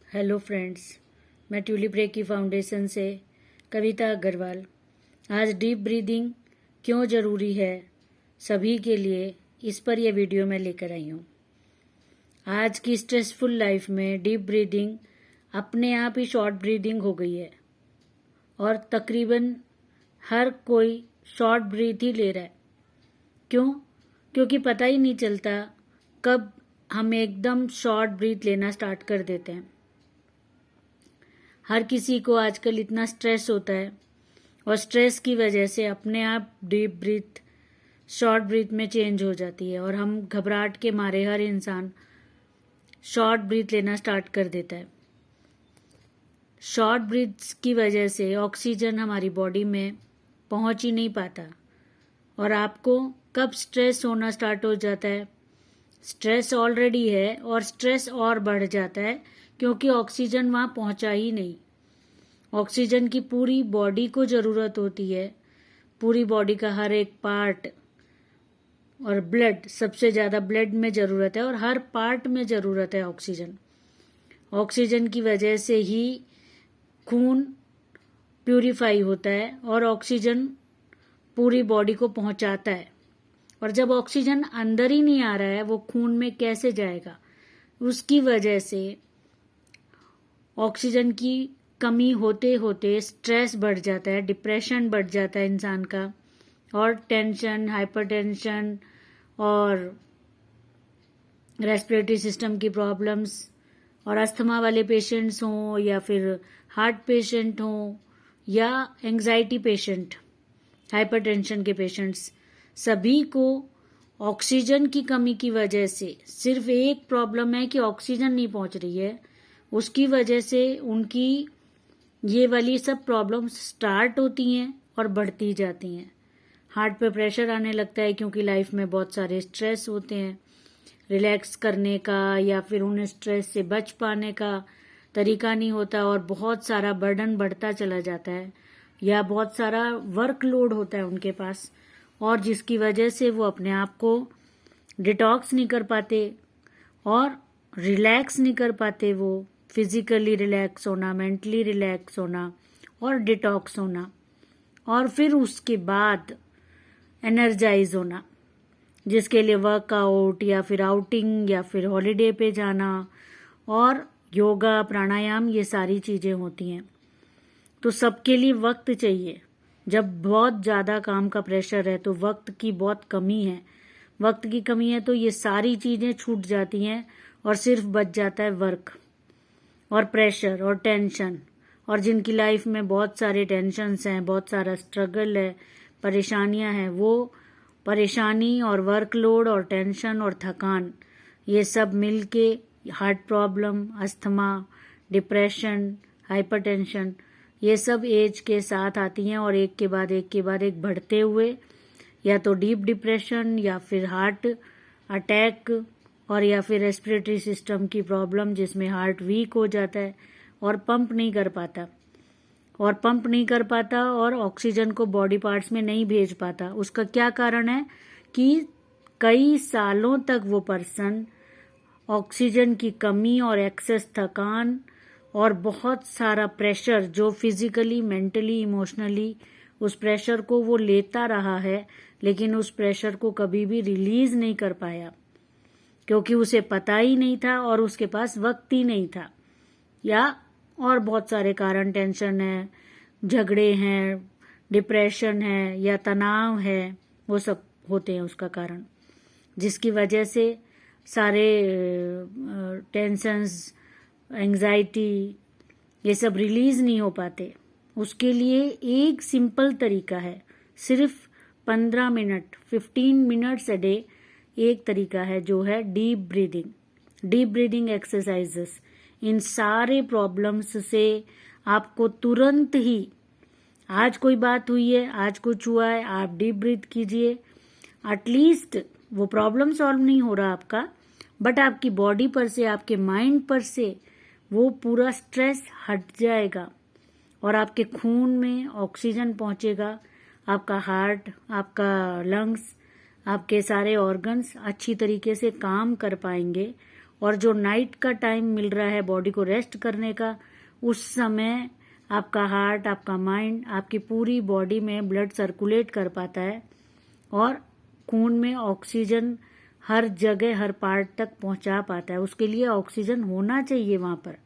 Hello friends, मैं tulip recce foundation से कविता अग्रवाल। आज डीप ब्रीदिंग क्यों ज़रूरी है सभी के लिए, इस पर यह वीडियो मैं लेकर आई हूँ। आज की स्ट्रेसफुल लाइफ में डीप ब्रीदिंग अपने आप ही शॉर्ट ब्रीदिंग हो गई है और तकरीबन हर कोई शॉर्ट ब्रीथ ही ले रहा है। क्यों? क्योंकि पता ही नहीं चलता कब हम एकदम शॉर्ट ब्रीथ लेना स्टार्ट कर देते हैं। हर किसी को आजकल इतना स्ट्रेस होता है और स्ट्रेस की वजह से अपने आप डीप ब्रीथ शॉर्ट ब्रीथ में चेंज हो जाती है और हम घबराहट के मारे हर इंसान शॉर्ट ब्रीथ लेना स्टार्ट कर देता है। शॉर्ट ब्रीथ्स की वजह से ऑक्सीजन हमारी बॉडी में पहुंच ही नहीं पाता और आपको कब स्ट्रेस होना स्टार्ट हो जाता है, स्ट्रेस ऑलरेडी है और स्ट्रेस और बढ़ जाता है क्योंकि ऑक्सीजन वहाँ पहुँचा ही नहीं। ऑक्सीजन की पूरी बॉडी को ज़रूरत होती है, पूरी बॉडी का हर एक पार्ट, और ब्लड, सबसे ज़्यादा ब्लड में ज़रूरत है और हर पार्ट में ज़रूरत है ऑक्सीजन। ऑक्सीजन की वजह से ही खून प्यूरिफाई होता है और ऑक्सीजन पूरी बॉडी को पहुंचाता है। और जब ऑक्सीजन अंदर ही नहीं आ रहा है, वो खून में कैसे जाएगा? उसकी वजह से ऑक्सीजन की कमी होते होते स्ट्रेस बढ़ जाता है, डिप्रेशन बढ़ जाता है इंसान का, और टेंशन, हाइपरटेंशन और रेस्पिरेटरी सिस्टम की प्रॉब्लम्स, और अस्थमा वाले पेशेंट्स हों या फिर हार्ट पेशेंट हों या एंग्जाइटी पेशेंट, हाइपरटेंशन के पेशेंट्स, सभी को ऑक्सीजन की कमी की वजह से सिर्फ एक प्रॉब्लम है कि ऑक्सीजन नहीं पहुंच रही है। उसकी वजह से उनकी ये वाली सब प्रॉब्लम्स स्टार्ट होती हैं और बढ़ती जाती हैं। हार्ट पे प्रेशर आने लगता है क्योंकि लाइफ में बहुत सारे स्ट्रेस होते हैं। रिलैक्स करने का या फिर उन स्ट्रेस से बच पाने का तरीका नहीं होता और बहुत सारा बर्डन बढ़ता चला जाता है या बहुत सारा वर्कलोड होता है उनके पास, और जिसकी वजह से वो अपने आप को डिटॉक्स नहीं कर पाते और रिलैक्स नहीं कर पाते। वो फिजिकली रिलैक्स होना, मेंटली रिलैक्स होना और डिटॉक्स होना, और फिर उसके बाद एनर्जाइज होना, जिसके लिए वर्कआउट या फिर आउटिंग या फिर हॉलीडे पे जाना और योगा, प्राणायाम, ये सारी चीज़ें होती हैं। तो सबके लिए वक्त चाहिए। जब बहुत ज़्यादा काम का प्रेशर है तो वक्त की बहुत कमी है। वक्त की कमी है तो ये सारी चीज़ें छूट जाती हैं और सिर्फ बच जाता है वर्क और प्रेशर और टेंशन। और जिनकी लाइफ में बहुत सारे टेंशन्स हैं, बहुत सारा स्ट्रगल है, परेशानियां हैं, वो परेशानी और वर्कलोड और टेंशन और थकान, ये सब मिलके heart problem, asthma, depression, hypertension, ये सब एज के साथ आती हैं और एक के बाद एक बढ़ते हुए या तो डीप डिप्रेशन या फिर हार्ट अटैक और या फिर रेस्पिरेटरी सिस्टम की प्रॉब्लम, जिसमें हार्ट वीक हो जाता है और पंप नहीं कर पाता और ऑक्सीजन को बॉडी पार्ट्स में नहीं भेज पाता। उसका क्या कारण है कि कई सालों तक वो पर्सन ऑक्सीजन की कमी और एक्सेस थकान और बहुत सारा प्रेशर, जो फिजिकली, मेंटली, इमोशनली उस प्रेशर को वो लेता रहा है, लेकिन उस प्रेशर को कभी भी रिलीज नहीं कर पाया क्योंकि उसे पता ही नहीं था और उसके पास वक्त ही नहीं था, या और बहुत सारे कारण, टेंशन है, झगड़े हैं, डिप्रेशन है या तनाव है, वो सब होते हैं उसका कारण, जिसकी वजह से सारे टेंशन्स, एंग्जाइटी, ये सब रिलीज नहीं हो पाते। उसके लिए एक सिंपल तरीका है, सिर्फ 15 मिनट, 15 मिनट्स अ डे, एक तरीका है जो है डीप ब्रीदिंग एक्सरसाइजेस। इन सारे प्रॉब्लम्स से आपको तुरंत ही, आज कोई बात हुई है, आज कुछ हुआ है, आप डीप ब्रीथ कीजिए, एटलीस्ट वो प्रॉब्लम सॉल्व नहीं हो रहा आपका, बट आपकी बॉडी पर से, आपके माइंड पर से वो पूरा स्ट्रेस हट जाएगा और आपके खून में ऑक्सीजन पहुंचेगा, आपका हार्ट, आपका लंग्स, आपके सारे ऑर्गन्स अच्छी तरीके से काम कर पाएंगे और जो नाइट का टाइम मिल रहा है बॉडी को रेस्ट करने का, उस समय आपका हार्ट, आपका माइंड, आपकी पूरी बॉडी में ब्लड सर्कुलेट कर पाता है और खून में ऑक्सीजन हर जगह, हर पार्ट तक पहुंचा पाता है। उसके लिए ऑक्सीजन होना चाहिए वहां पर।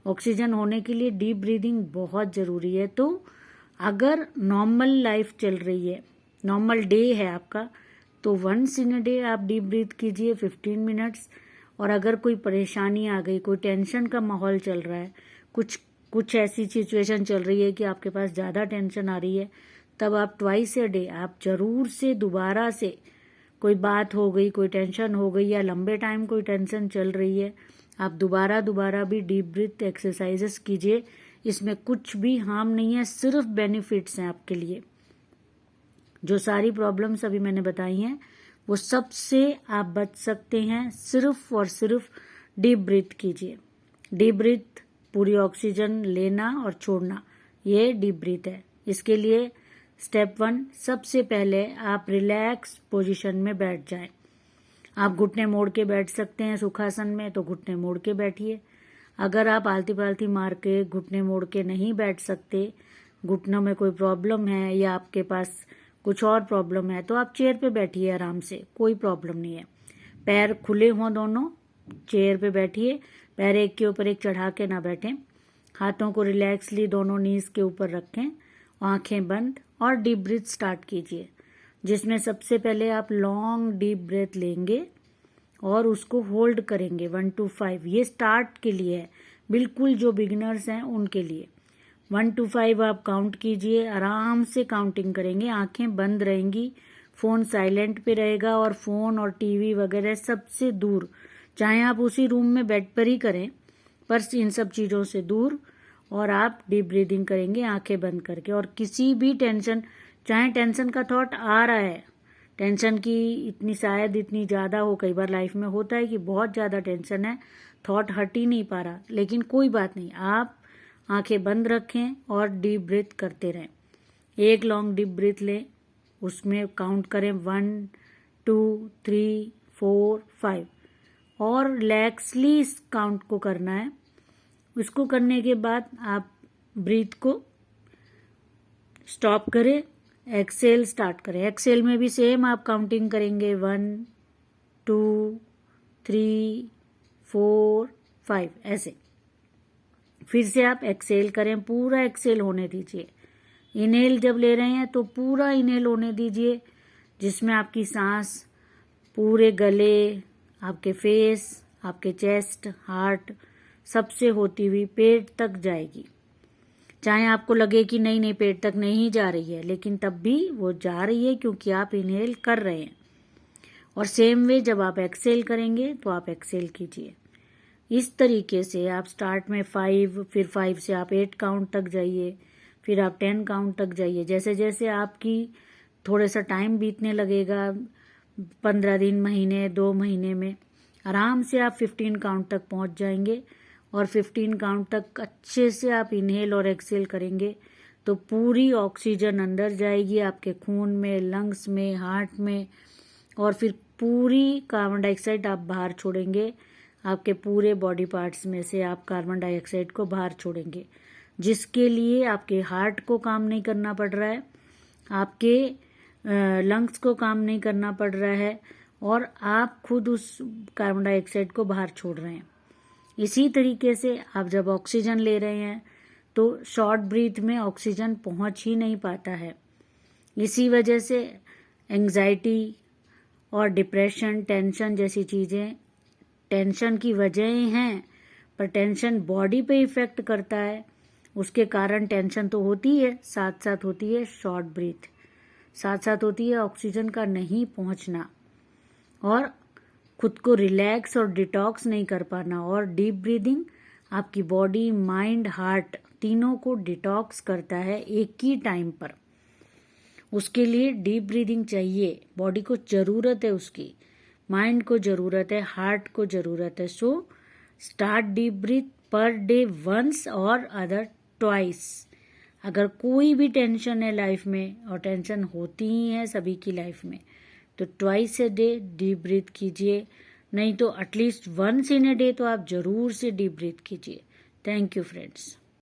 ऑक्सीजन होने के लिए डीप ब्रीदिंग बहुत जरूरी है। तो अगर नॉर्मल लाइफ चल रही है, नॉर्मल डे है आपका, तो वंस इन अ डे आप डीप ब्रीथ कीजिए 15 मिनट्स। और अगर कोई परेशानी आ गई, कोई टेंशन का माहौल चल रहा है, कुछ ऐसी सिचुएशन चल रही है कि आपके पास ज्यादा टेंशन आ रही है, तब आप ट्वाइस अ डे आप जरूर से दोबारा से, कोई बात हो गई, कोई टेंशन हो गई या लंबे टाइम कोई टेंशन चल रही है, आप दोबारा भी डीप ब्रीथ एक्सरसाइजेस कीजिए। इसमें कुछ भी हार्म नहीं है, सिर्फ बेनिफिट्स हैं आपके लिए। जो सारी प्रॉब्लम्स अभी मैंने बताई हैं वो सबसे आप बच सकते हैं सिर्फ और सिर्फ डीप ब्रीथ कीजिए। डीप ब्रीथ, पूरी ऑक्सीजन लेना और छोड़ना, ये डीप ब्रीथ है। इसके लिए स्टेप 1, सबसे पहले आप रिलैक्स पोजीशन में बैठ जाएं। आप घुटने मोड़ के बैठ सकते हैं सुखासन में, तो घुटने मोड़ के बैठिए। अगर आप आलती पालती मार के घुटने मोड़ के नहीं बैठ सकते, घुटनों में कोई प्रॉब्लम है या आपके पास कुछ और प्रॉब्लम है, तो आप चेयर पे बैठिए आराम से, कोई प्रॉब्लम नहीं है। पैर खुले हों दोनों, चेयर पे बैठिए, पैर एक के ऊपर एक चढ़ा के ना बैठें। हाथों को रिलैक्सली दोनों नीज के ऊपर रखें, आंखें बंद और डीप ब्रीथ स्टार्ट कीजिए, जिसमें सबसे पहले आप लॉन्ग डीप ब्रेथ लेंगे और उसको होल्ड करेंगे 1 to 5। ये स्टार्ट के लिए है, बिल्कुल जो बिगिनर्स हैं उनके लिए। 1 to 5 आप काउंट कीजिए, आराम से काउंटिंग करेंगे, आंखें बंद रहेंगी, फोन साइलेंट पे रहेगा और फोन और टीवी वगैरह सबसे दूर, चाहे आप उसी रूम में बेड पर ही करें, पर इन सब चीजों से दूर। और आप डीप ब्रीदिंग करेंगे आंखें बंद करके। और किसी भी टेंशन, चाहे टेंशन का थॉट आ रहा है, टेंशन की शायद इतनी ज्यादा हो, कई बार लाइफ में होता है कि बहुत ज्यादा टेंशन है, थॉट हट ही नहीं पा रहा, लेकिन कोई बात नहीं, आप आंखें बंद रखें और डीप ब्रीथ करते रहें। एक लॉन्ग डीप ब्रीथ लें, उसमें काउंट करें 1 2 3 4 5 और रिलैक्सली इस काउंट को करना है। इसको करने के बाद आप ब्रीथ को स्टॉप करें, एक्सेल स्टार्ट करें। एक्सेल में भी सेम आप काउंटिंग करेंगे 1 2 3 4 5 ऐसे। फिर से आप एक्सेल करें, पूरा एक्सेल होने दीजिए। इनहेल जब ले रहे हैं तो पूरा इनहेल होने दीजिए, जिसमें आपकी सांस पूरे गले, आपके फेस, आपके चेस्ट, हार्ट सबसे होती हुई पेट तक जाएगी। चाहे आपको लगे कि नहीं पेट तक नहीं जा रही है, लेकिन तब भी वो जा रही है क्योंकि आप इनहेल कर रहे हैं। और सेम वे जब आप एक्सेल करेंगे तो आप एक्सेल कीजिए। इस तरीके से आप स्टार्ट में 5, फिर 5 से आप 8 काउंट तक जाइए, फिर आप 10 काउंट तक जाइए। जैसे जैसे आपकी थोड़ा सा टाइम बीतने लगेगा, 15 दिन, महीने, 2 महीने में आराम से आप 15 काउंट तक पहुंच जाएंगे। और 15 काउंट तक अच्छे से आप इनहेल और एक्सेल करेंगे तो पूरी ऑक्सीजन अंदर जाएगी आपके खून में, लंग्स में, हार्ट में, और फिर पूरी कार्बन डाइऑक्साइड आप बाहर छोड़ेंगे। आपके पूरे बॉडी पार्ट्स में से आप कार्बन डाइऑक्साइड को बाहर छोड़ेंगे, जिसके लिए आपके हार्ट को काम नहीं करना पड़ रहा है, आपके लंग्स को काम नहीं करना पड़ रहा है, और आप खुद उस कार्बन डाइऑक्साइड को बाहर छोड़ रहे हैं। इसी तरीके से आप जब ऑक्सीजन ले रहे हैं तो शॉर्ट ब्रीथ में ऑक्सीजन पहुंच ही नहीं पाता है। इसी वजह से एंजाइटी और डिप्रेशन, टेंशन जैसी चीजें टेंशन की वजह हैं, पर टेंशन बॉडी पे इफेक्ट करता है, उसके कारण टेंशन तो होती है, साथ साथ होती है शॉर्ट ब्रीथ, साथ साथ होती है ऑक्सीजन का नहीं पहुंचना और खुद को रिलैक्स और डिटॉक्स नहीं कर पाना। और डीप ब्रीदिंग आपकी बॉडी, माइंड, हार्ट तीनों को डिटॉक्स करता है एक ही टाइम पर। उसके लिए डीप ब्रीदिंग चाहिए, बॉडी को जरूरत है उसकी, माइंड को जरूरत है, हार्ट को जरूरत है। So start deep breath per day once और अदर ट्वाइस। अगर कोई भी टेंशन है लाइफ में, और टेंशन होती ही है सभी की लाइफ में, तो twice a day deep breath कीजिए। नहीं तो at least once in a day तो आप जरूर से डीप ब्रीथ कीजिए। Thank you friends.